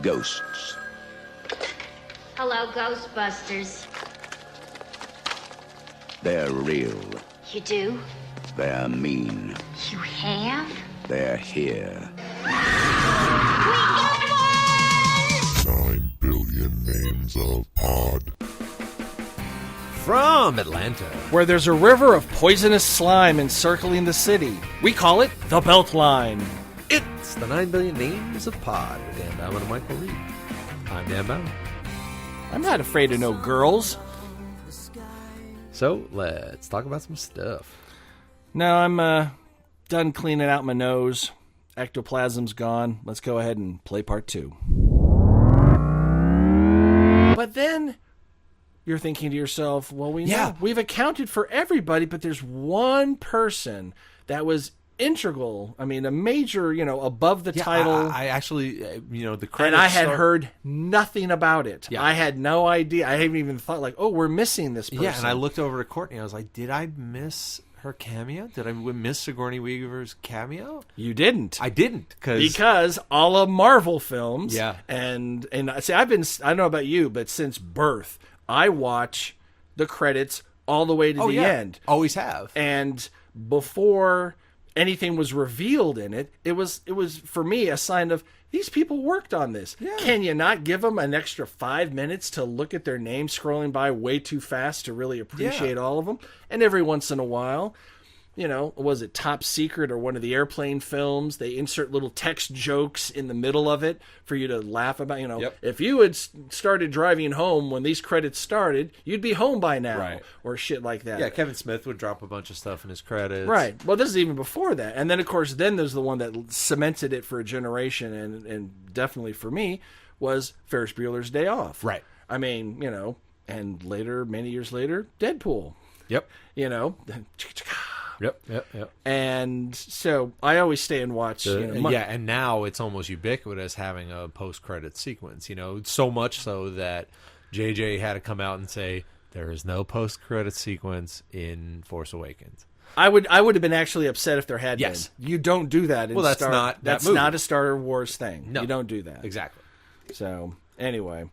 Ghosts. Hello, Ghostbusters. They're real. You do? They're mean. You have? They're here. 9 billion names of Pod. From Atlanta, where there's a river of poisonous slime encircling the city. We call it the Beltline. it's the 9 billion names of Pod with Dan Bauman and Michael Reed. I'm Dan Bauman. I'm not afraid of no girls. So let's talk about some stuff. No, I'm done cleaning out my nose. Ectoplasm's gone. Let's go ahead and play part 2. But then you're thinking to yourself, well, we've accounted for everybody, but there's one person that was integral. I mean, a major, above the title. I actually, the credits. And I had heard nothing about it. Yeah. I had no idea. I haven't even thought we're missing this person. Yeah, and I looked over to Courtney. I was like, did I miss her cameo? Did I miss Sigourney Weaver's cameo? You didn't. I didn't because all of Marvel films. Yeah. And see, I don't know about you, but since birth, I watch the credits all the way to the end. Always have. And before anything was revealed in it, it was for me a sign of these people worked on this. Yeah. Can you not give them an extra 5 minutes to look at their name scrolling by way too fast to really appreciate all of them? And every once in a while, was it Top Secret or one of the airplane films? They insert little text jokes in the middle of it for you to laugh about. If you had started driving home when these credits started, you'd be home by now, Right. or shit like that. Yeah, Kevin Smith would drop a bunch of stuff in his credits. Right. Well, this is even before that. And then, of course, there's the one that cemented it for a generation, and definitely for me, was Ferris Bueller's Day Off. Right. I mean, and later, many years later, Deadpool. Yep. Yep. And so I always stay and watch. And now it's almost ubiquitous having a post-credit sequence. So much so that JJ had to come out and say there is no post-credit sequence in Force Awakens. I would have been actually upset if there had Yes. been. You don't do that. That's not a Star Wars thing. No. You don't do that. Exactly. So anyway,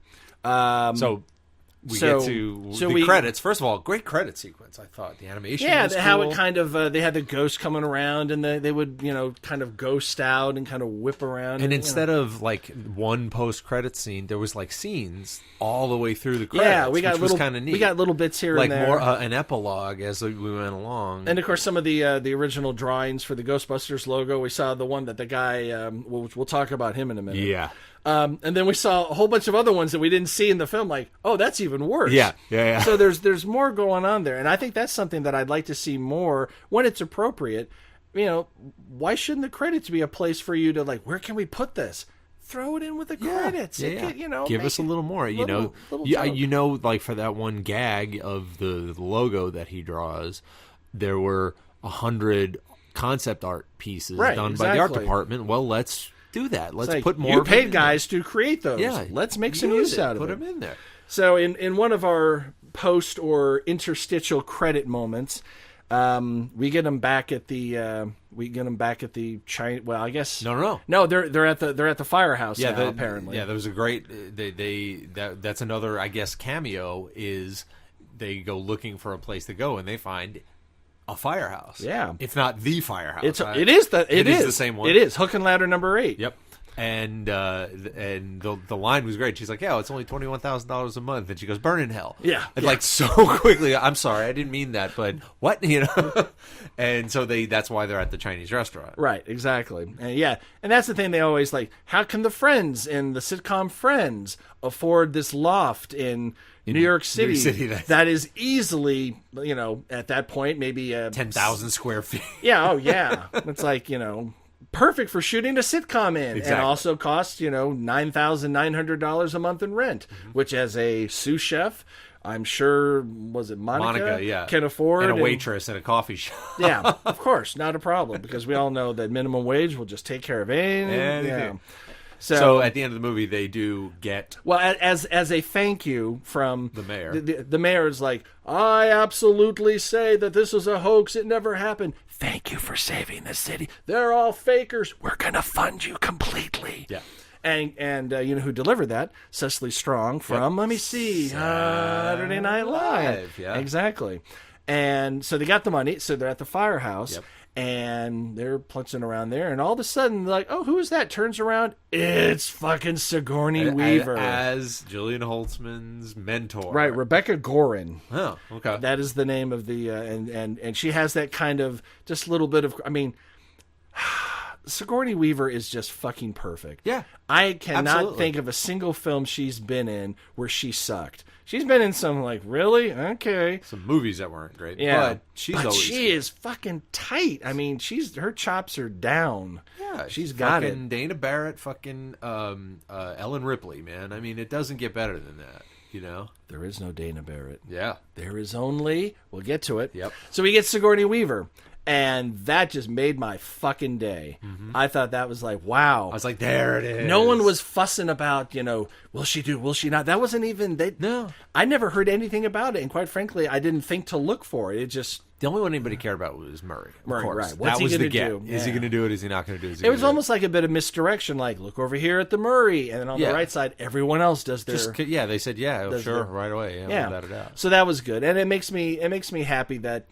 We get to the credits. First of all, great credit sequence, I thought. The animation was how cool. it kind of, they had the ghost coming around, and they would, kind of ghost out and kind of whip around. And instead of, one post-credit scene, there was, scenes all the way through the credits, yeah, which was kind of neat. We got little bits here and there. More an epilogue as we went along. And, of course, some of the original drawings for the Ghostbusters logo, we saw the one that the guy, we'll talk about him in a minute. Yeah. And then we saw a whole bunch of other ones that we didn't see in the film, that's even worse. Yeah. So there's more going on there, and I think that's something that I'd like to see more when it's appropriate. Why shouldn't the credits be a place for you to where can we put this? Throw it in with the credits. Yeah. Give us a little more. Little For that one gag of the logo that he draws, there were 100 concept art pieces done by the art department. Well, let's do that. Let's put more. You paid guys to create those. Yeah, let's make some use out of it. Put them in there. So in one of our post or interstitial credit moments, we get them back at the China. Well, I guess no. They're at the firehouse now, apparently. Yeah, there was a great. That's another, I guess, cameo is they go looking for a place to go and they find a firehouse. Yeah, if not the firehouse. It is the same one. It is Hook and Ladder number 8. Yep. And the line was great. She's like, "Yeah, it's only $21,000 a month," and she goes, "Burn in hell." Yeah, and so quickly. I'm sorry, I didn't mean that, but what And so that's why they're at the Chinese restaurant. Right, exactly. And that's the thing they always how can the Friends in the sitcom Friends afford this loft in New York City that is easily, at that point maybe 10,000 square feet. Yeah, it's perfect for shooting a sitcom in, and also costs $9,900 a month in rent, which as a sous chef, I'm sure, was it Monica can afford, and a waitress at a coffee shop. Yeah, of course, not a problem, because we all know that minimum wage will just take care of anything. Yeah. So at the end of the movie, they do get as a thank you from the mayor. The mayor is like, I absolutely say that this is a hoax. It never happened. Thank you for saving the city. They're all fakers. We're gonna fund you completely. Yeah. And you know who delivered that? Cecily Strong from, let me see, Saturday Night Live. Yeah. Exactly. And so they got the money, so they're at the firehouse. Yep. And they're punching around there, and all of a sudden, they're like, oh, who is that? Turns around, it's fucking Sigourney Weaver. As Jillian Holtzmann's mentor. Right, Rebecca Gorin. Oh, okay. That is the name of the, and she has that kind of, just a little bit of, I mean, Sigourney Weaver is just fucking perfect. Yeah. I cannot absolutely. think of a single film she's been in where she sucked. She's been in some, like, really? Okay. Some movies that weren't great. Yeah. But she is fucking tight. I mean, her chops are down. Yeah. She's got it. Dana Barrett, fucking Ellen Ripley, man. I mean, it doesn't get better than that, you know? There is no Dana Barrett. Yeah. There is only, we'll get to it. Yep. So we get Sigourney Weaver. And that just made my fucking day. Mm-hmm. I thought that was like, wow. I was like, there it is. No one was fussing about, you know, will she do, will she not? That wasn't even, no. I never heard anything about it. And quite frankly, I didn't think to look for it. It just... The only one anybody cared about was Murray. Murray, of course. right. What's that he was gonna the get. do? Is he Yeah. going to do it? Is he not going to do it? It was almost like a bit of misdirection, like, look over here at the Murray. And then on the right side, everyone else does their... they said, sure, right away. Yeah. Without a doubt. So that was good. And it makes me happy that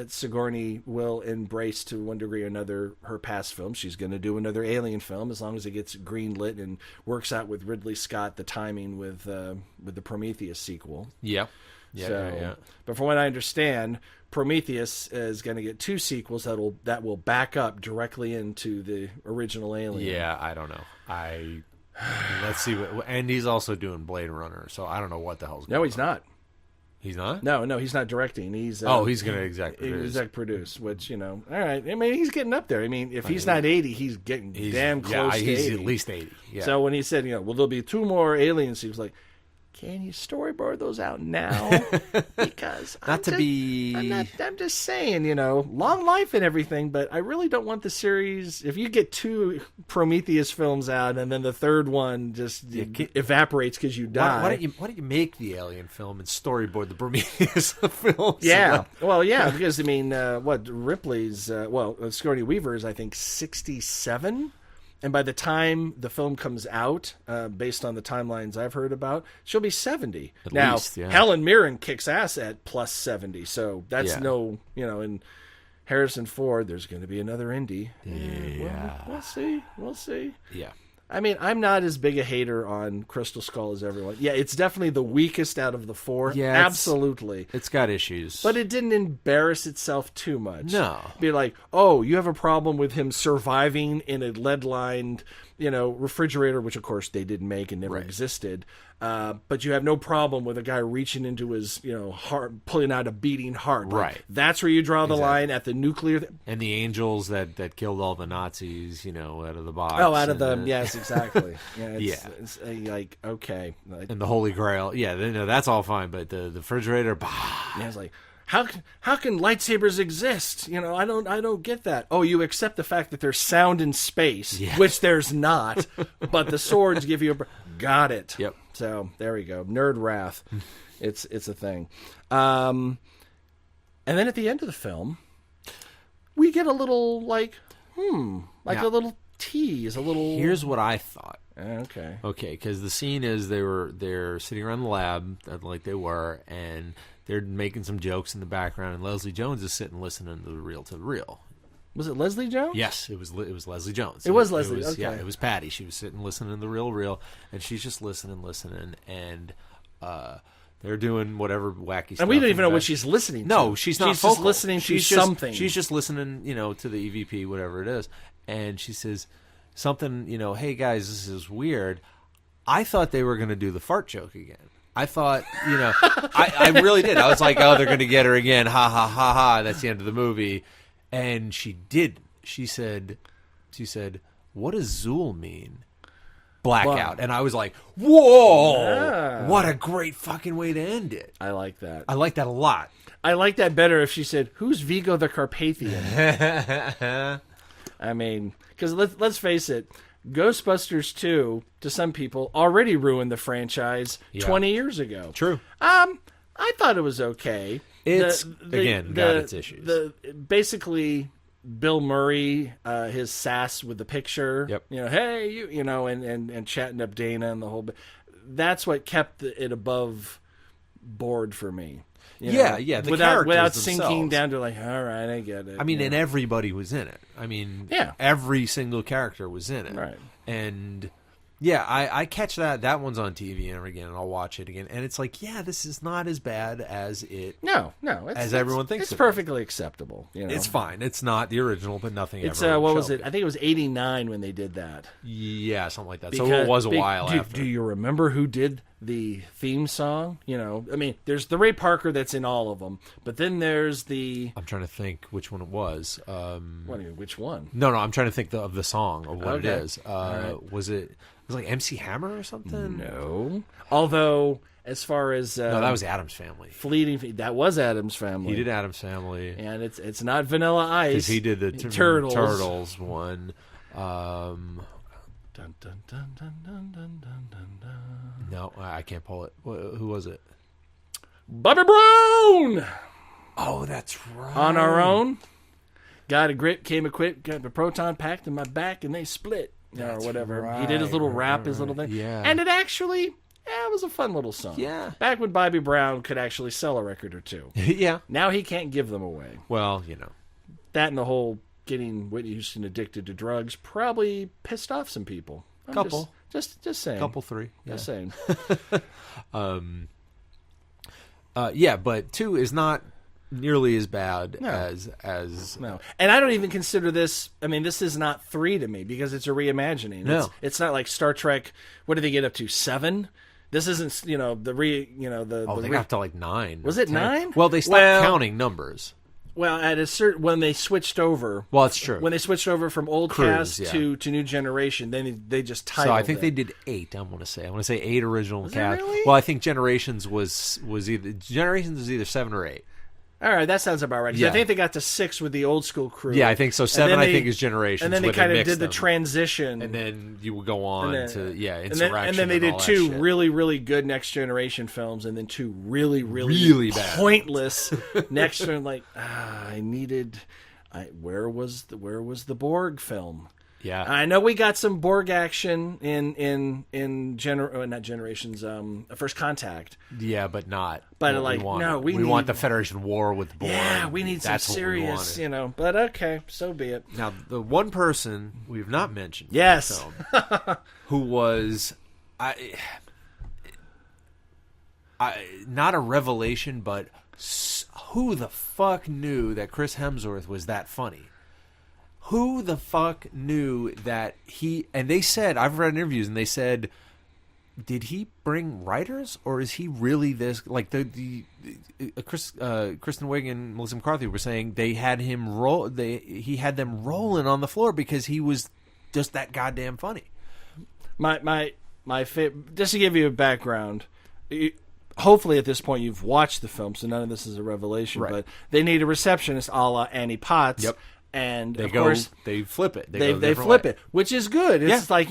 Sigourney will embrace, to one degree or another, her past films. She's going to do another Alien film as long as it gets greenlit and works out with Ridley Scott, the timing with the Prometheus sequel. Yeah. Yeah. But from what I understand, Prometheus is going to get 2 sequels that will back up directly into the original Alien. Yeah, I don't know. Let's see and he's also doing Blade Runner, so I don't know what the hell's going on. No, he's not. He's not? No, he's not directing. He's he's going to exec produce, which, you know, all right. I mean, he's getting up there. I mean, if he's not 80, he's getting damn close to 80. He's at least 80. Yeah. So when he said, you know, well, there'll be 2 more Aliens, he was like, can you storyboard those out now? Because I'm just saying, you know, long life and everything, but I really don't want the series. If you get 2 Prometheus films out and then the third one just evaporates because you die. Why don't you make the Alien film and storyboard the Prometheus film? Yeah. Well, yeah, because I mean, Ripley's Sigourney Weaver is, I think, 67. And by the time the film comes out, based on the timelines I've heard about, she'll be 70. At now, least, yeah. Helen Mirren kicks ass at plus 70, so that's no, you know, and Harrison Ford, there's going to be another Indy. Yeah. We'll see. Yeah. I mean, I'm not as big a hater on Crystal Skull as everyone. Yeah, it's definitely the weakest out of the 4. Yeah, absolutely. It's got issues. But it didn't embarrass itself too much. No. Be like, oh, you have a problem with him surviving in a lead-lined, you know, refrigerator, which, of course, they didn't make and never existed. But you have no problem with a guy reaching into his, you know, heart, pulling out a beating heart. Like, right. That's where you draw the line at the nuclear. And the angels that killed all the Nazis, you know, out of the box. Oh, out of them. Yes, exactly. Yeah. It's like, okay. Like, and the Holy Grail. Yeah, no, that's all fine. But the refrigerator. Yeah, it's like, how can lightsabers exist? You know, I don't get that. Oh, you accept the fact that there's sound in space, which there's not, but the swords give you got it. Yep. So there we go. Nerd wrath. It's a thing. And then at the end of the film, we get a little like a little tease, a little. Here's what I thought. Okay, because the scene is they're sitting around the lab like they were, and they're making some jokes in the background, and Leslie Jones is sitting listening to the reel. Was it Leslie Jones? Yes, it was Leslie Jones. It was Leslie. Okay. Yeah, it was Patty. She was sitting listening to the reel, and she's just listening, and they're doing whatever wacky stuff. And we don't even know what she's listening to. No, she's not. She's just listening to something. She's just listening, you know, to the EVP, whatever it is, and she says something, you know, hey guys, this is weird. I thought they were going to do the fart joke again. I thought, you know, I really did. I was like, oh, they're going to get her again. Ha, ha, ha, ha. That's the end of the movie. And she did. She said, what does Zool mean? Blackout. And I was like, whoa, what a great fucking way to end it. I like that. I like that a lot. I like that better if she said, who's Vigo the Carpathian? I mean, because let's face it, Ghostbusters 2, to some people, already ruined the franchise 20 years ago. True. I thought it was okay. It's, got its issues. Basically, Bill Murray, his sass with the picture. Yep. Hey, you know, and chatting up Dana and the whole bit. That's what kept it above board for me. Yeah. The characters without themselves. sinking down to like, all right, I get it. I mean, and everybody was in it. I mean, every single character was in it. Right. And yeah, I catch that. That one's on TV and again, and I'll watch it again. And it's like, this is not as bad as it. No, as everyone thinks. It's perfectly acceptable. It's fine. It's not the original, but nothing. It's ever. what was it? I think it was '89 when they did that. Yeah, something like that. So it was a while after. Do you remember who did the theme song? I mean, there's the Ray Parker that's in all of them, but then there's the. I'm trying to think which one it was. What do you mean, which one? No, I'm trying to think of the song of what it is. Right. Was it? Was it like MC Hammer or something? No. Although, as far as no, that was Addams Family. Fleeting. That was Addams Family. He did Addams Family, and it's not Vanilla Ice. Because he did the Turtles one. Dun, dun, dun, dun, dun, dun, dun, dun, dun. No, I can't pull it. Who was it? Bobby Brown. Oh, that's right. On Our Own. Got a grip, came equipped, got the proton packed in my back, and they split. Or whatever. Right, he did his little rap, his little thing. Yeah. And it actually, it was a fun little song. Yeah. Back when Bobby Brown could actually sell a record or two. Yeah. Now he can't give them away. Well, That and the whole getting Whitney Houston addicted to drugs probably pissed off some people. Couple. Just saying. Couple, three. Yeah. Just saying. But 2 is not nearly as bad as no. And I don't even consider this. I mean, this is not 3 to me because it's a reimagining. No. It's not like Star Trek. What did they get up to? 7. This isn't the they got up to like 9. Was it 10. 9? Well, they stopped counting numbers. Well, at a certain when they switched over. Well, it's true. When they switched over from old Cruise, cast to new generation, then they just titled. So I think it. they did 8. I want to say 8 original Was it cast. really? Well, I think Generations was either 7 or 8. All right, that sounds about right. 'Cause I think they got to 6 with the old school crew. Yeah, I think so. 7, I think, is Generations. And then they kind of did the transition. And then you would go on to, Insurrection. And then they did 2 really, really good Next Generation films, and then 2 really, really bad pointless Next Gen. Like, where was the Borg film? Yeah, I know we got some Borg action in not Generations, First Contact. Yeah, but not. But we want the Federation War with the Borg. Yeah, we need some serious, But okay, so be it. Now, the one person we've not mentioned, yes, in the film, who was not a revelation, but who the fuck knew that Chris Hemsworth was that funny? Who the fuck knew that he... And they said, I've read interviews, and they said, did he bring writers, or is he really this... Like, Kristen Wiig and Melissa McCarthy were saying they had him roll... He had them rolling on the floor because he was just that goddamn funny. My favorite... Just to give you a background... Hopefully at this point you've watched the film, so none of this is a revelation, right. But they need a receptionist a la Annie Potts. Yep. And they of course they flip it. They flip it, which is good. It's like,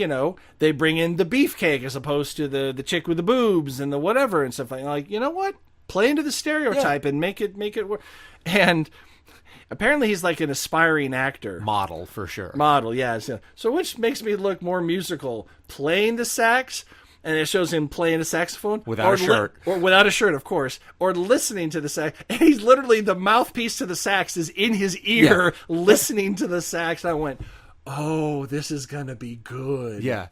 they bring in the beefcake as opposed to the chick with the boobs and the whatever and stuff like, you know what? Play into the stereotype and make it work. And apparently he's like an aspiring actor. Model, for sure. Model, yeah. So which makes me look more musical, playing the sax, and it shows him playing a saxophone without a shirt, or without a shirt, of course, or listening to the sax. And he's literally the mouthpiece to the sax is in his ear, listening to the sax. And I went, "Oh, this is gonna be good." Yeah,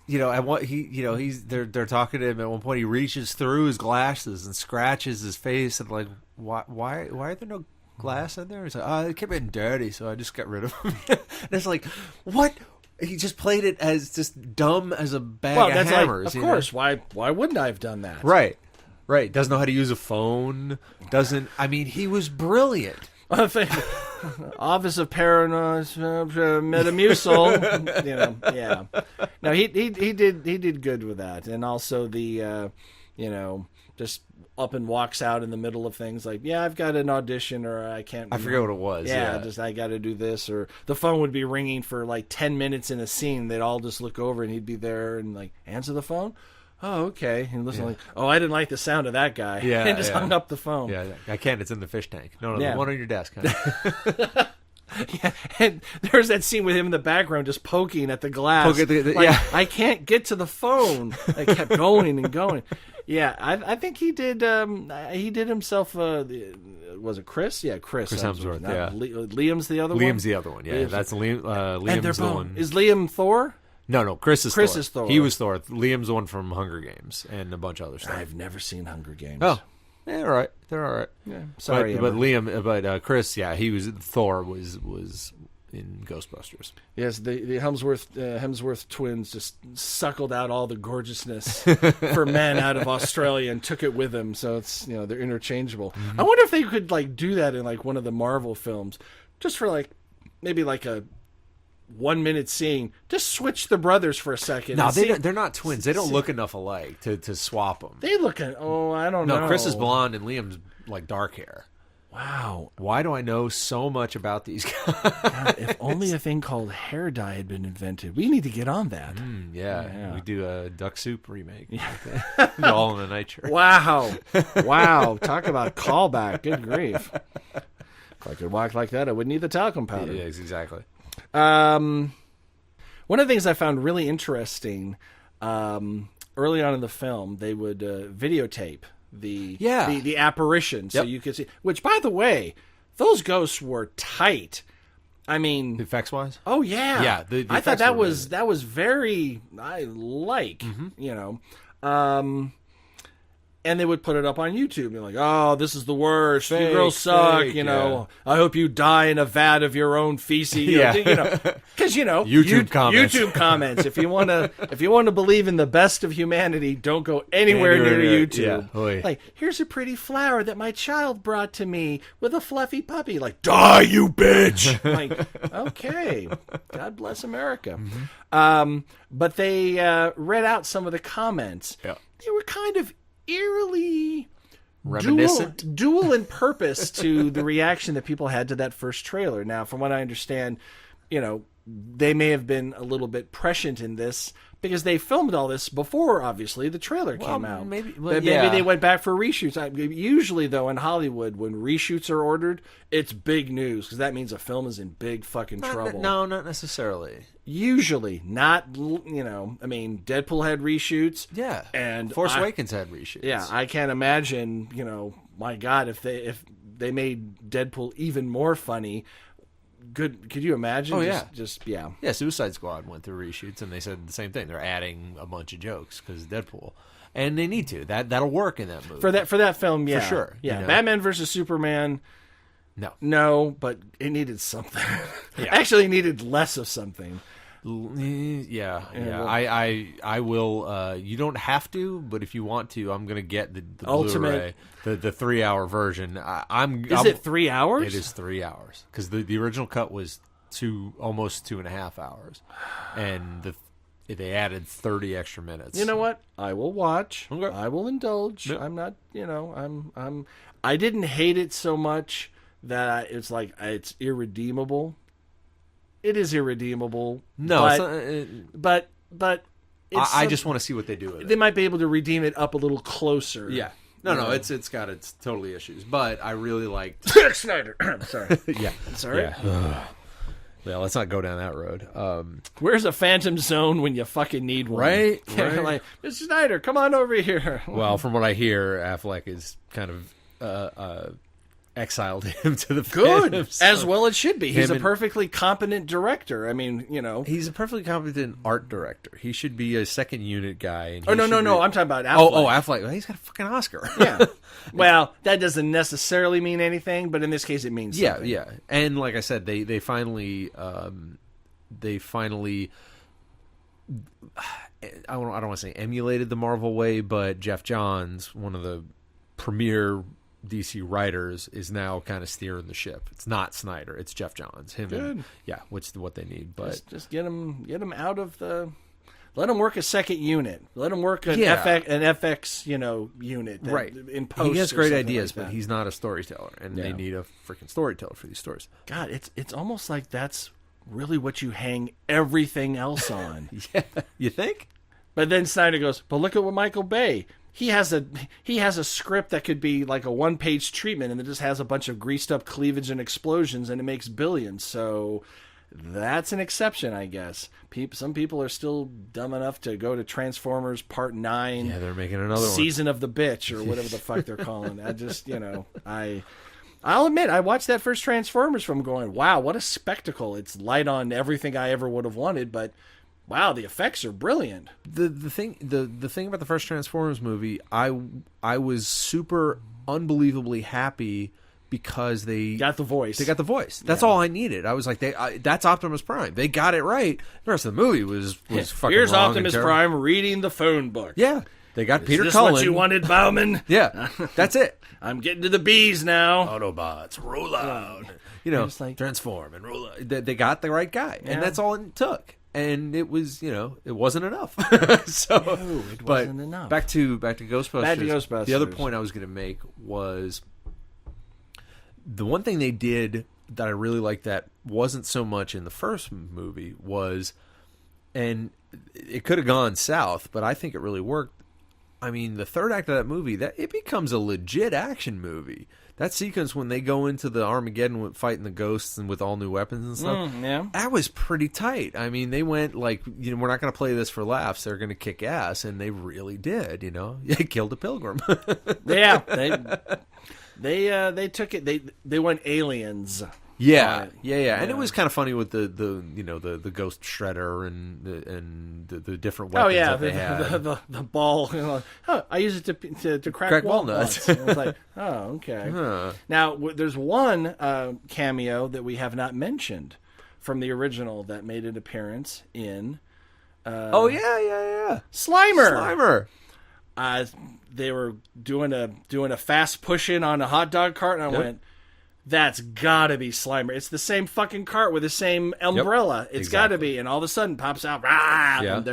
and what they're talking to him at one point. He reaches through his glasses and scratches his face and like, why are there no glass in there? He's like, oh, it kept getting dirty, so I just got rid of them. And it's like, what? He just played it as just dumb as a bag of hammers. Of course. Why wouldn't I have done that? Right. Doesn't know how to use a phone. He was brilliant. Office of Paranoid Metamucil. Yeah. No, he did good with that, and also the just up and walks out in the middle of things like, I've got an audition, or I can't. I forget what it was. Yeah, just I got to do this, or the phone would be ringing for like 10 minutes in a scene. They'd all just look over, and he'd be there and like answer the phone. Oh, okay. And listen, like, I didn't like the sound of that guy. Yeah, and just hung up the phone. Yeah, I can't. It's in the fish tank. No, the one on your desk. Huh? Yeah, and there's that scene with him in the background just poking at the glass. I can't get to the phone. I kept going and going. Yeah, I think he did himself. Was it Chris? Yeah, Chris Hemsworth. Yeah, Liam's the other one. Liam's the other one. Yeah, that's Liam. Liam's the one. Is Liam Thor? No. Chris is Thor. He was Thor. Liam's the one from Hunger Games and a bunch of other stuff. I've never seen Hunger Games. Oh, yeah, all right. They're all right. Yeah, sorry, but Chris, yeah, he was Thor. Was in Ghostbusters. Yes, the Hemsworth twins just suckled out all the gorgeousness for men out of Australia and took it with them. So it's they're interchangeable. Mm-hmm. I wonder if they could do that in one of the Marvel films, just for maybe a 1 minute scene. Just switch the brothers for a second. No, they're not twins. They don't look enough alike to swap them. They look I don't know. No, Chris is blonde and Liam's dark hair. Wow. Why do I know so much about these guys? God, if only a thing called hair dye had been invented. We need to get on that. Yeah. We do a Duck Soup remake. Yeah. All in the night shirt. Wow. Talk about callback. Good grief. If I could walk like that, I wouldn't need the talcum powder. Yeah, exactly. One of the things I found really interesting, early on in the film, they would videotape the apparition, so you could see. Which, by the way, those ghosts were tight. I mean, effects wise. Oh yeah, yeah. The I thought that was very. I like and they would put it up on YouTube. They're like, "Oh, this is the worst. You girls suck." I hope you die in a vat of your own feces. Because YouTube comments. YouTube comments. If you want to believe in the best of humanity, don't go anywhere near YouTube. Yeah. Here's a pretty flower that my child brought to me with a fluffy puppy. Die, you bitch. Okay, God bless America. Mm-hmm. But they read out some of the comments. Yeah. They were kind of eerily reminiscent, dual in purpose to the reaction that people had to that first trailer. Now, from what I understand, they may have been a little bit prescient in this because they filmed all this before, obviously, the trailer came out. Maybe they went back for reshoots. Usually, though, in Hollywood, when reshoots are ordered, it's big news because that means a film is in big fucking trouble. No, not necessarily. Usually, not, Deadpool had reshoots. Yeah. And Force Awakens had reshoots. Yeah, I can't imagine, my God, if they made Deadpool even more funny. Could you imagine? Oh, yeah. Yeah, Suicide Squad went through reshoots, and they said the same thing. They're adding a bunch of jokes because Deadpool. And they need to. That'll work in that movie. For that film, yeah. For sure. Yeah, Batman versus Superman... No, but it needed something. Yeah. Actually, it needed less of something. Yeah. I will. You don't have to, but if you want to, I'm going to get the Ultimate, Blu-ray, the 3-hour version. Is it 3 hours? It is 3 hours because the original cut was almost 2.5 hours, and they added 30 extra minutes. You know what? I will watch. Okay. I will indulge. Yep. I'm not. I didn't hate it so much that it's it's irredeemable. It is irredeemable. No, but I just want to see what they do with it. They might be able to redeem it up a little closer. Yeah. No, it's got its totally issues, but I really liked Snyder. Sorry. Yeah. Sorry. Yeah. Yeah, let's not go down that road. Where's a Phantom Zone when you fucking need one? Right. Mr. Snyder, come on over here. Well, from what I hear, Affleck is kind of exiled him to the good, as well it should be. He's a perfectly competent director. He's a perfectly competent art director. He should be a second unit guy. And no. I'm talking about Affleck. Oh, Affleck. Well, he's got a fucking Oscar. Yeah. Well, that doesn't necessarily mean anything, but in this case, it means something. Yeah. And like I said, they finally. I don't want to say emulated the Marvel way, but Jeff Johns, one of the premier DC writers, is now kind of steering the ship. It's not Snyder, it's Jeff Johns. Which is what they need. But just get him out of the. Let him work a second unit. Let him work an FX, unit. Right. In post. He has great ideas, but he's not a storyteller, and they need a freaking storyteller for these stories. God, it's almost like that's really what you hang everything else on. Yeah, you think? But then Snyder goes, but look at what Michael Bay. he has a script that could be like a 1-page treatment, and it just has a bunch of greased up cleavage and explosions, and it makes billions. So that's an exception, I guess. Some people are still dumb enough to go to Transformers Part 9. Yeah, they're making another Season of the Bitch, or whatever the fuck they're calling it. I just, I'll admit, I watched that first Transformers from going, wow, what a spectacle. It's light on everything I ever would have wanted, but wow, the effects are brilliant. The thing about the first Transformers movie, I was super unbelievably happy because they got the voice. They got the voice. That's all I needed. I was like, that's Optimus Prime. They got it right. The rest of the movie was fucking Here's wrong Optimus and Prime reading the phone book. Yeah, they got Peter Is this Cullen. what you wanted, Bauman? Yeah, that's it. I'm getting to the bees now. Autobots, roll out. Like, transform and roll out. They got the right guy, and that's all it took. And it was, it wasn't enough. It wasn't enough. Back to Ghostbusters. Back to Ghostbusters. The other point I was going to make was the one thing they did that I really liked that wasn't so much in the first movie was, and it could have gone south, but I think it really worked. I mean, the third act of that movie, it becomes a legit action movie. That sequence when they go into the Armageddon fighting the ghosts and with all new weapons and stuff, that was pretty tight. I mean, they went like, we're not going to play this for laughs. They're going to kick ass, and they really did. They killed a pilgrim. Yeah, they took it. They went aliens. Yeah. And it was kind of funny with the ghost shredder and the different weapons that they had. The ball. I use it to crack walnuts. I was like, oh, okay. Huh. Now there's one cameo that we have not mentioned from the original that made an appearance in. Slimer. They were doing a fast push in on a hot dog cart, and I went, that's gotta be Slimer. It's the same fucking cart with the same umbrella. It's gotta be. And all of a sudden pops out, rah, and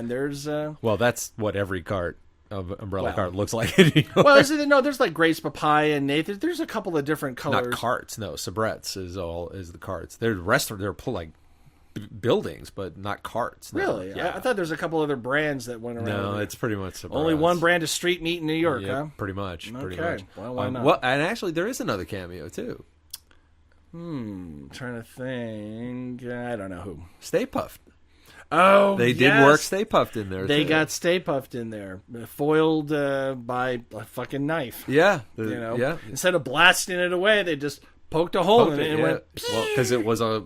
there's well, that's what every cart of umbrella cart looks like. Well, there's like Grace Papaya and Nathan. There's a couple of different colors. Not carts, no. Sabrettes is the carts. They're like buildings, but not carts. No. Really? Yeah. I thought there's a couple other brands that went around. No, it's pretty much Sabrettes. Only one brand of street meat in New York, huh? Pretty much. Okay. Well, why not? Well, and actually, there is another cameo too. Trying to think. I don't know who. Stay Puft. Oh, they did work Stay Puft in there. They got Stay Puft in there, foiled by a fucking knife. Yeah, Instead of blasting it away, they just poked a hole in it and went. Well, because it was a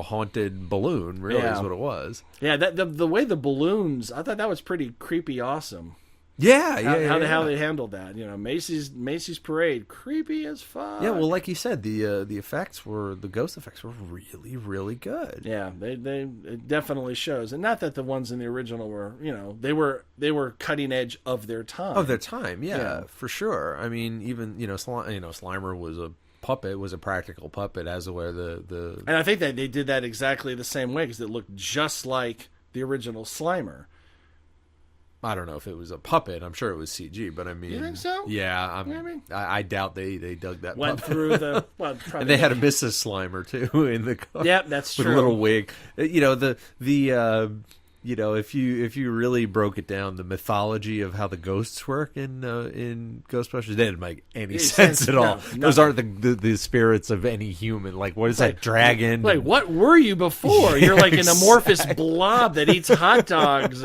haunted balloon. Really, is what it was. Yeah, the way the balloons, I thought that was pretty creepy, awesome. How they handled that. Macy's parade, creepy as fuck. Yeah, well, like you said, the ghost effects were really, really good. Yeah, it definitely shows, and not that the ones in the original were, they were cutting edge of their time. Of their time, yeah. For sure. I mean, even Slimer was a puppet, was a practical puppet, as were the. And I think that they did that exactly the same way because it looked just like the original Slimer. I don't know if it was a puppet. I'm sure it was CG, but I mean, you think so? Yeah, I doubt they dug that. Went puppet. Through the. Well, and they had a Mrs. Slimer too in the car. Yep, that's true. With a little wig. If you really broke it down, the mythology of how the ghosts work in Ghostbusters, they didn't make any sense at all. No, those aren't the spirits of any human. Like, what is that dragon? Like, what were you before? You're like an amorphous blob that eats hot dogs,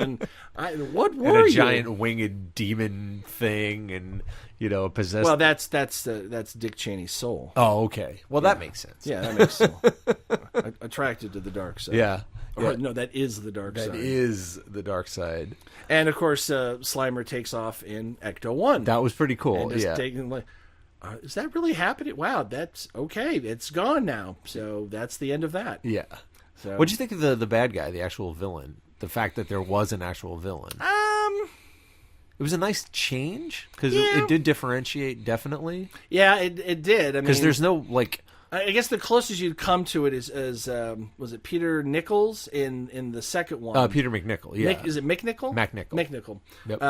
what were you? A giant winged demon thing, and possessed. Well, that's Dick Cheney's soul. Oh, okay. Well, that makes sense. Yeah, that makes sense. Attracted to the dark side. Yeah. No, that is the dark side. That is the dark side. And of course, Slimer takes off in Ecto 1. That was pretty cool. And taking is that really happening? Wow, that's okay. It's gone now. So that's the end of that. Yeah. So, what'd you think of the bad guy, the actual villain? The fact that there was an actual villain. It was a nice change because it did differentiate, definitely. Yeah, it did. I mean, because there's no I guess the closest you'd come to it is was it Peter Nichols in the second one? Peter McNichol, yeah. Is it McNichol? McNichol. Yep.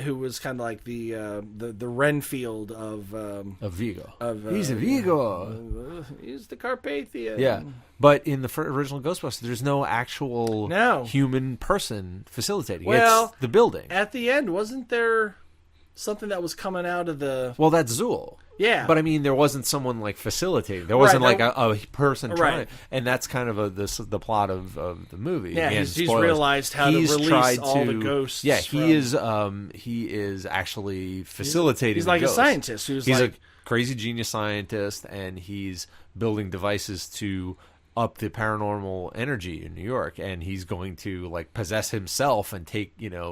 Who was kind of like the Renfield of Vigo. He's a Vigo. He's the Carpathian. Yeah, but in the original Ghostbusters, there's no actual human person facilitating. Well, it's the building. At the end, wasn't there? something that was coming out of the. Well, that's Zool. Yeah, but I mean, there wasn't someone like facilitating. There wasn't like a person trying, and that's kind of the plot of the movie. Yeah, Again, he's realized how to release all the ghosts. Yeah, he is actually facilitating. He's like the ghosts. A scientist He's a crazy genius scientist, and he's building devices to up the paranormal energy in New York, and he's going to like possess himself and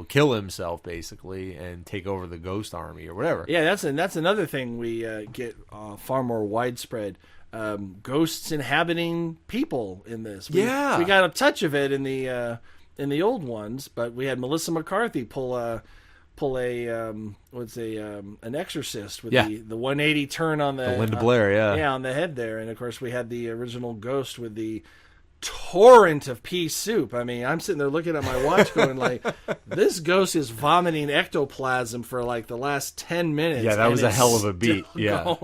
kill himself basically and take over the ghost army or whatever. Yeah, that's another thing we get far more widespread. Ghosts inhabiting people in this. We got a touch of it in the old ones, but we had Melissa McCarthy pull an exorcist with the 180 turn on the Linda Blair, on the head there, and of course we had the original ghost with the torrent of pea soup. I mean, I'm sitting there looking at my watch going like, this ghost is vomiting ectoplasm for like the last 10 minutes. Yeah, that was a hell of a beat. Yeah.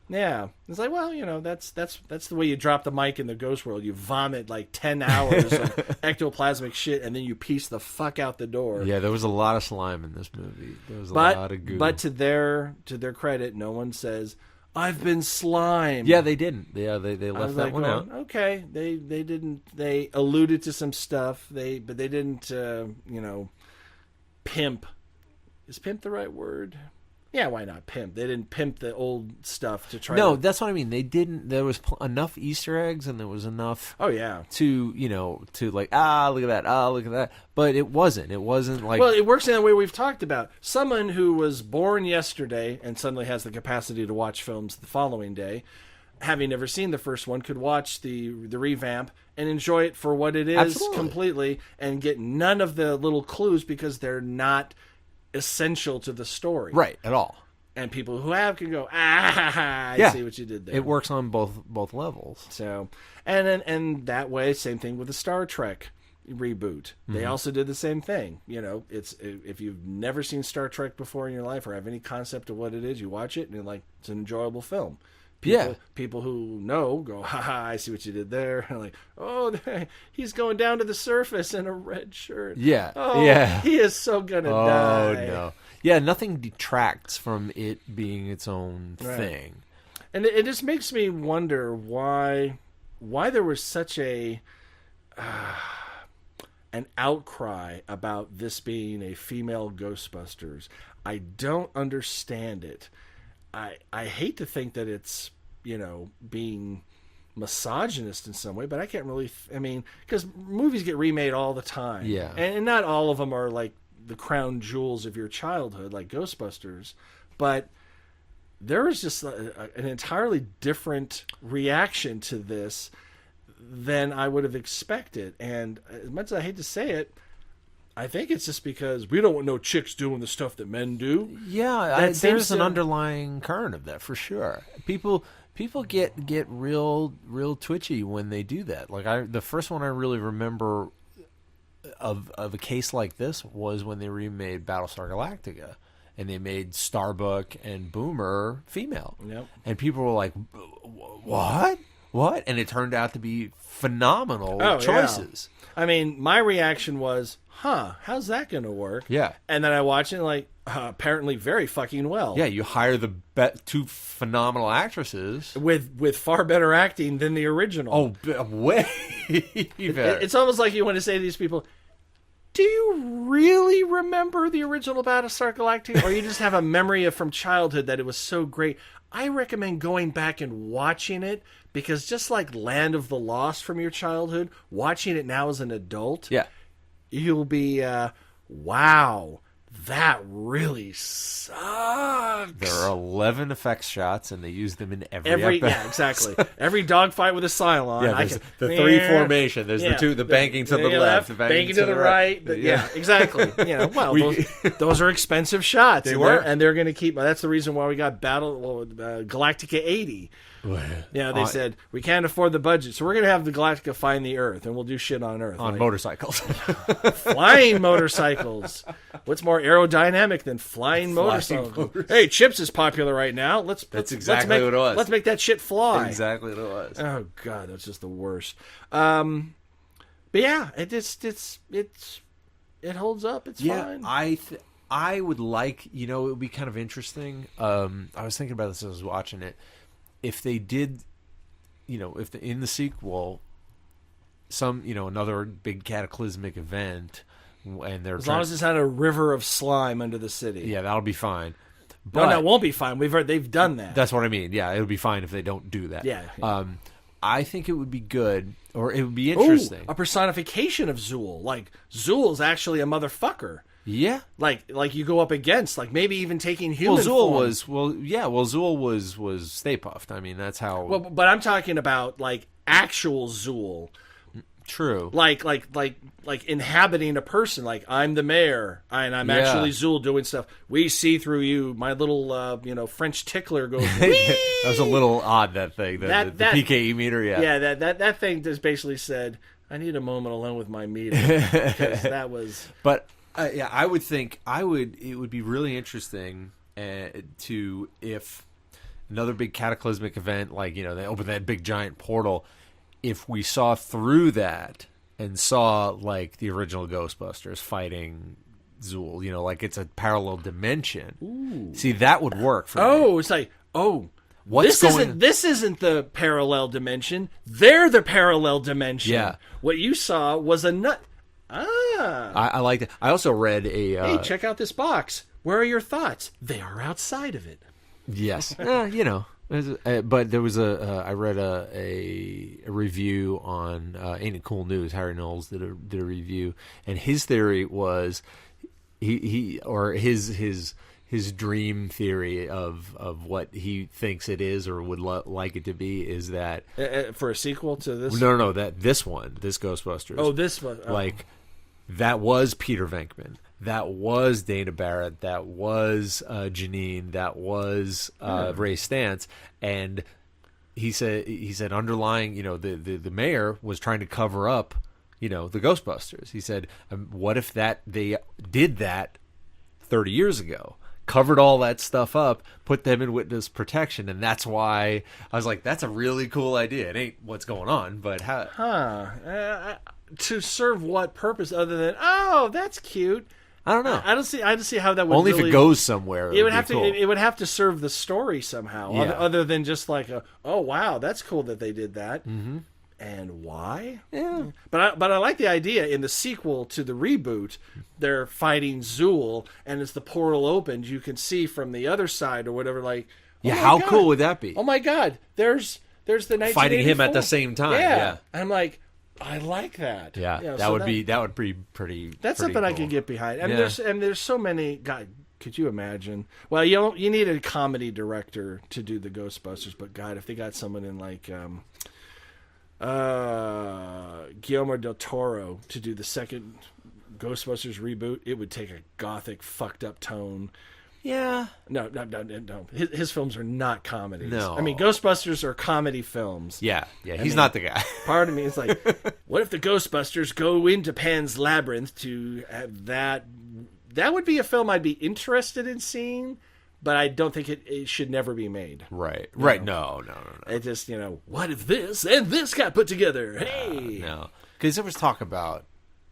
Yeah. It's like, well, that's the way you drop the mic in the ghost world. You vomit like 10 hours of ectoplasmic shit, and then you piece the fuck out the door. Yeah, there was a lot of slime in this movie. There was a lot of goo. But to their credit, no one says, I've been slimed. Yeah, they didn't. Yeah, they left that one out. Okay, they didn't. They alluded to some stuff. But they didn't. Pimp. Is pimp the right word? Yeah, why not pimp? They didn't pimp the old stuff to try. No, that's what I mean. They didn't. There was enough Easter eggs, and there was enough. Oh yeah. To like look at that, look at that. But it wasn't. It wasn't like. Well, it works in the way we've talked about. Someone who was born yesterday and suddenly has the capacity to watch films the following day, having never seen the first one, could watch the revamp and enjoy it for what it is completely, and get none of the little clues because they're not essential to the story, right, at all. And people who have can go, I see what you did there. It works on both levels. So, and that way, same thing with the Star Trek reboot. They also did the same thing. It's if you've never seen Star Trek before in your life or have any concept of what it is, you watch it and you're like, it's an enjoyable film. People who know go, I see what you did there. And like, he's going down to the surface in a red shirt. Yeah. He is so gonna die. Oh no. Yeah, nothing detracts from it being its own thing. And it just makes me wonder why there was such an outcry about this being a female Ghostbusters. I don't understand it. I hate to think that it's, being misogynist in some way, but I can't really, because movies get remade all the time. Yeah. And not all of them are like the crown jewels of your childhood, like Ghostbusters, but there is just an entirely different reaction to this than I would have expected. And as much as I hate to say it, I think it's just because we don't want no chicks doing the stuff that men do. Yeah, there's an underlying current of that for sure. People get real twitchy when they do that. Like the first one I really remember of a case like this was when they remade Battlestar Galactica, and they made Starbuck and Boomer female. Yep. And people were like, "What? What?" And it turned out to be phenomenal choices. Yeah. I mean, my reaction was, how's that going to work? Yeah. And then I watched it like, apparently very fucking well. Yeah, you hire the two phenomenal actresses. With far better acting than the original. Oh, way better. It's almost like you want to say to these people, do you really remember the original Battlestar Galactica? Or you just have a memory from childhood that it was so great? I recommend going back and watching it, because just like Land of the Lost from your childhood, watching it now as an adult, you'll be, wow, that really sucks. There are 11 effects shots, and they use them in every episode. Yeah, exactly. Every dogfight with a Cylon. Yeah, there's the three formation. There's the banking to the left, the banking to the right. Yeah, exactly. Those are expensive shots. And they're going to keep. That's the reason why we got Galactica 80. Yeah, they said we can't afford the budget, so we're going to have the Galactica find the Earth, and we'll do shit on Earth on motorcycles, flying motorcycles. What's more aerodynamic than flying motorcycles? Hey, Chips is popular right now. That's exactly what it was. Let's make that shit fly. Exactly what it was. Oh god, that's just the worst. But yeah, it holds up. It's fine. I would like, it would be kind of interesting. I was thinking about this as I was watching it. If they did, in the sequel, another big cataclysmic event, and they're as long as it's not a river of slime under the city. Yeah, that'll be fine. But no, that won't be fine. They've done that. That's what I mean. Yeah, it would be fine if they don't do that. Yeah. I think it would be good, or it would be interesting. A personification of Zool. Like, Zool's actually a motherfucker. Yeah. Like you go up against, like, maybe even taking human form. Zool was Stay Puft. I mean, that's how... Well, but I'm talking about, like, actual Zool. True. Like inhabiting a person. Like, I'm the mayor, and I'm actually Zool doing stuff. We see through you. My little, French tickler goes. Whee! That was a little odd. That thing. The PKE meter. Yeah. Yeah. That thing just basically said, "I need a moment alone with my meter," because that was. But I would think it would be really interesting if another big cataclysmic event, like they open that big giant portal. If we saw through that and saw, like, the original Ghostbusters fighting Zool, like it's a parallel dimension. Ooh. See, that would work for me. Oh, it's like, this isn't the parallel dimension. They're the parallel dimension. Yeah. What you saw was a nut. I liked it. I also read a... hey, check out this box. Where are your thoughts? They are outside of it. Yes. But there was I read a review on Ain't It Cool News. Harry Knowles did a review, and his theory was his dream theory of what he thinks it is or would like it to be is that for a sequel to this. No, that this Ghostbusters. Oh, this one. Oh. Like that was Peter Venkman. That was Dana Barrett. That was Janine. That was Ray Stantz. And he said underlying, the mayor was trying to cover up, the Ghostbusters. He said, what if they did that 30 years ago, covered all that stuff up, put them in witness protection, and that's why I was like, that's a really cool idea. It ain't what's going on, but how? To serve what purpose other than that's cute. I don't know. I don't see how that would only really, if it goes somewhere. It would have to. It would have to serve the story somehow, other than just like wow, that's cool that they did that. Mm-hmm. And why? Yeah. But I like the idea in the sequel to the reboot. They're fighting Zool, and as the portal opens, you can see from the other side or whatever. Like, how cool would that be? Oh my God! There's the 1984. Fighting him at the same time. Yeah. I'm like, I like that. Yeah, that would be pretty. That's pretty something cool. I can get behind. I mean, there's so many. God, could you imagine? Well, you need a comedy director to do the Ghostbusters, but God, if they got someone in like Guillermo del Toro to do the second Ghostbusters reboot, it would take a gothic, fucked up tone. Yeah. No. His films are not comedies. No. I mean, Ghostbusters are comedy films. Yeah. He's not the guy. Part of me is like, what if the Ghostbusters go into Pan's Labyrinth to have that? That would be a film I'd be interested in seeing, but I don't think it should never be made. Right. Right. No. It just, what if this and this got put together? Hey. No. Because there was talk about...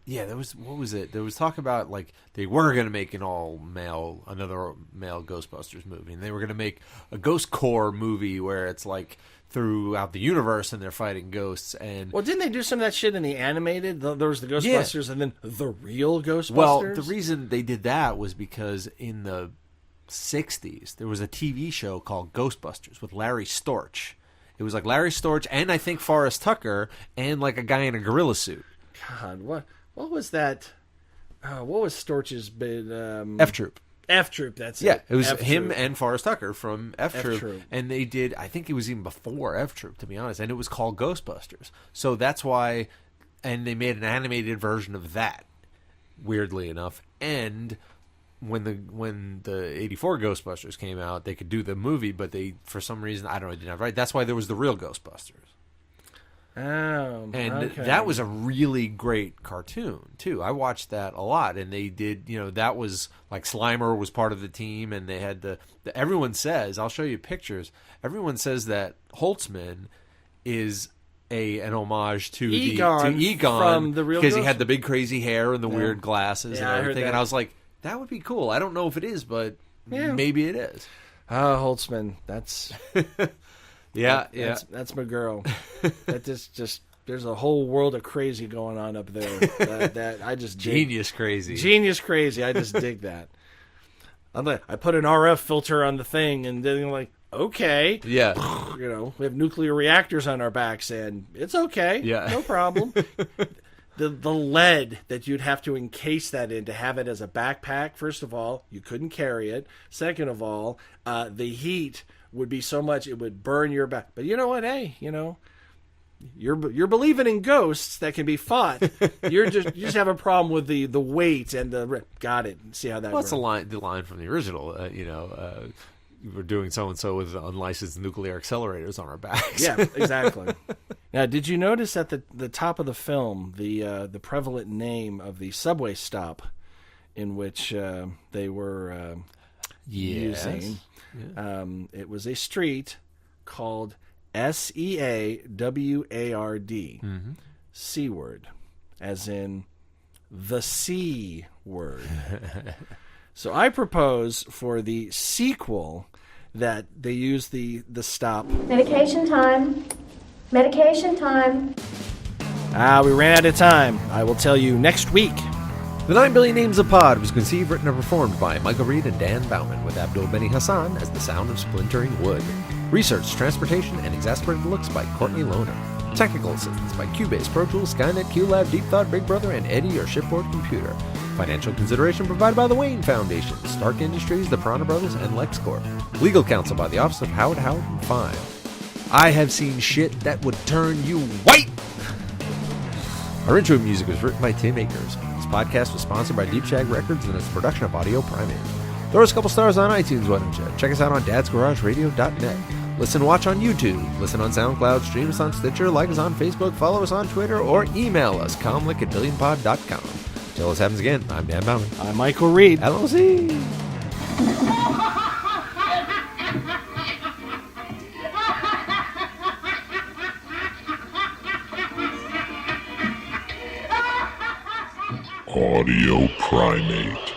Yeah, what was it? There was talk about, like, they were going to make another male Ghostbusters movie, and they were going to make a Ghost Corps movie where it's, like, throughout the universe and they're fighting ghosts. And well, didn't they do some of that shit in the animated? There was the Ghostbusters and then the real Ghostbusters? Well, the reason they did that was because in the 60s, there was a TV show called Ghostbusters with Larry Storch. It was, like, Larry Storch and, I think, Forrest Tucker and, like, a guy in a gorilla suit. God, what was that? What was Storch's bit? F Troop. F Troop, that's it. Yeah, it was F-Troop. him and Forrest Tucker from F Troop. F-Troop. And they did, I think it was even before F Troop, to be honest, and it was called Ghostbusters. So that's why, and they made an animated version of that, weirdly enough. And when the 84 Ghostbusters came out, they could do the movie, but they, for some reason, I don't know, didn't have right. That's why there was the real Ghostbusters. Oh, and okay. that was a really great cartoon too. I watched that a lot, and they did. That was like Slimer was part of the team, and they had everyone says, I'll show you pictures. Everyone says that Holtzmann is an homage to Egon from the real because he had the big crazy hair and the weird glasses and everything. And I was like, That would be cool. I don't know if it is, but maybe it is. Holtzmann, that's that's my girl. That just there's a whole world of crazy going on up there. That I just genius crazy. I just dig that. I put an RF filter on the thing, and then like, okay, yeah, we have nuclear reactors on our backs, and it's okay, no problem. The lead that you'd have to encase that in to have it as a backpack, first of all, you couldn't carry it. Second of all, the heat would be so much it would burn your back. But you know what? Hey, you're believing in ghosts that can be fought. You just have a problem with the weight and the got it. See how that works. That's the line from the original. We're doing so and so with unlicensed nuclear accelerators on our backs. Yeah, exactly. Now, did you notice at the top of the film the prevalent name of the subway stop in which they were using? Yeah. It was a street called Seaward, Seaward, as in the C word. So I propose for the sequel that they use the stop. Medication time. Medication time. We ran out of time. I will tell you next week. The 9 Billion Names of Pod was conceived, written, and performed by Michael Reed and Dan Bauman, with Abdul Beni Hassan as the sound of splintering wood. Research, transportation, and exasperated looks by Courtney Lohner. Technical assistance by Cubase, Pro Tools, Skynet, QLab, Deep Thought, Big Brother, and Eddie, your shipboard computer. Financial consideration provided by the Wayne Foundation, Stark Industries, the Piranha Brothers, and LexCorp. Legal counsel by the Office of Howard and Fine. I have seen shit that would turn you white! Our intro music was written by Tim Akers. This podcast was sponsored by Deep Shag Records and it's a production of Audio Primate. Throw us a couple stars on iTunes, why don't you? Check us out on dadsgarageradio.net. Listen, watch on YouTube. Listen on SoundCloud. Stream us on Stitcher. Like us on Facebook. Follow us on Twitter. Or email us, comlick@billionpod.com. Till this happens again, I'm Dan Bauman. I'm Michael Reed. LLC. Audio Primate.